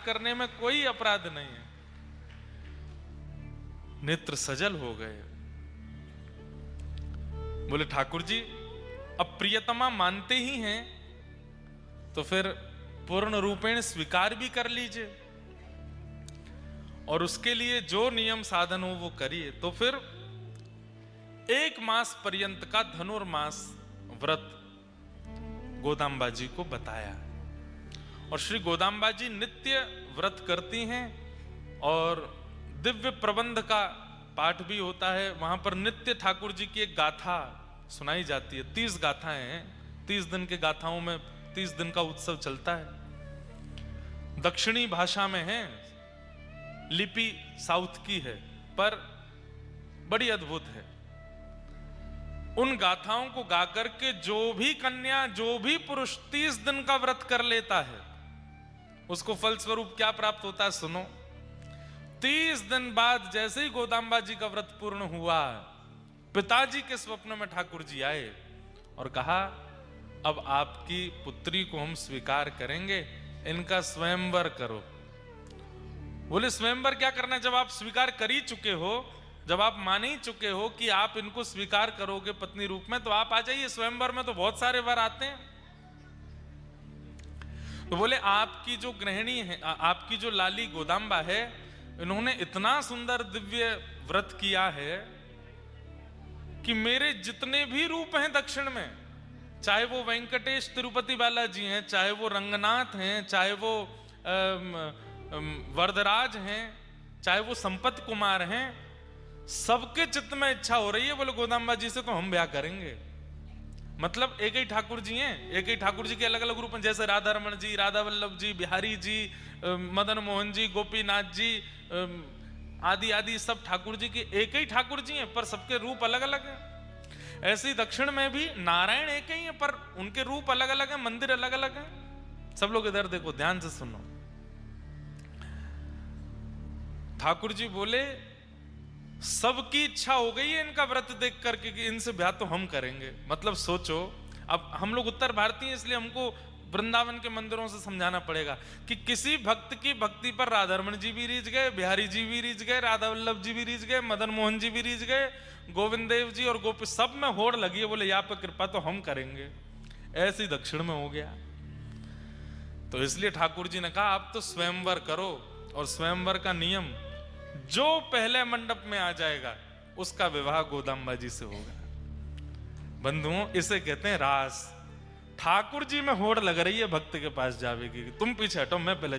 करने में कोई अपराध नहीं है। नेत्र सजल हो गए। बोले ठाकुर जी अब प्रियतमा मानते ही हैं तो फिर पूर्ण रूपेण स्वीकार भी कर लीजिए और उसके लिए जो नियम साधन हो वो करिए। तो फिर 1 मास पर्यंत का धनुर्मास व्रत गोदाम्बा जी को बताया और श्री गोदाम्बा जी नित्य व्रत करती हैं और दिव्य प्रबंध का पाठ भी होता है। वहां पर नित्य ठाकुर जी की एक गाथा सुनाई जाती है। 30 गाथाएं हैं। 30 दिन के गाथाओं में 30 दिन का उत्सव चलता है। दक्षिणी भाषा में है, लिपि साउथ की है, पर बड़ी अद्भुत है। उन गाथाओं को गाकर के जो भी कन्या, जो भी पुरुष 30 दिन का व्रत कर लेता है उसको फलस्वरूप क्या प्राप्त होता है सुनो। 30 दिन बाद जैसे ही गोदाम्बा जी का व्रत पूर्ण हुआ, पिताजी के स्वप्न में ठाकुर जी आए और कहा अब आपकी पुत्री को हम स्वीकार करेंगे, इनका स्वयंवर करो। बोले स्वयंवर क्या करना है? जब आप स्वीकार कर ही चुके हो, जब आप मान ही चुके हो कि आप इनको स्वीकार करोगे पत्नी रूप में, तो आप आ जाइए स्वयंवर में। तो बहुत सारे वर आते हैं। तो बोले आपकी जो गृहिणी है, आपकी जो लाली गोदाम्बा है, इन्होंने इतना सुंदर दिव्य व्रत किया है कि मेरे जितने भी रूप हैं दक्षिण में, चाहे वो वेंकटेश तिरुपति बालाजी हैं, चाहे वो रंगनाथ हैं, चाहे वो वरदराज हैं, चाहे वो संपत कुमार हैं, सबके चित्त में इच्छा हो रही है बोले गोदाम्बा जी से तो हम ब्याह करेंगे। मतलब एक ही ठाकुर जी हैं, एक ही ठाकुर जी के अलग अलग रूप हैं, जैसे राधा रमण जी, राधा वल्लभ जी, बिहारी जी, मदन मोहन जी, गोपीनाथ जी आदि आदि सब ठाकुर जी के एक ही ठाकुर जी हैं, पर सबके रूप अलग अलग हैं। ऐसे ही दक्षिण में भी नारायण एक ही हैं, पर उनके रूप अलग अलग हैं, मंदिर अलग अलग हैं। सब लोग इधर देखो, ध्यान से सुनो। ठाकुर जी बोले सबकी इच्छा हो गई है इनका व्रत देख करके कि इनसे ब्याह तो हम करेंगे। मतलब सोचो, अब हम लोग उत्तर भारतीय इसलिए हमको वृंदावन के मंदिरों से समझाना पड़ेगा कि किसी भक्त की भक्ति पर राधारमण जी भी रीझ गए, बिहारी जी भी रीझ गए, राधा वल्लभ जी भी रीझ गए, मदन मोहन जी भी रीझ गए, गोविंद देव जी और गोपी, सब में होड़ लगी है बोले या पे कृपा तो हम करेंगे। ऐसे ही दक्षिण में हो गया। तो इसलिए ठाकुर जी ने कहा आप तो स्वयंवर करो, और स्वयंवर का नियम जो पहले मंडप में आ जाएगा उसका विवाह गोदाम्बा जी से होगा। बंधुओं, इसे कहते हैं रास। ठाकुर जी में होड़ लग रही है भक्त के पास जावे की, तुम पीछे हटो, मैं पहले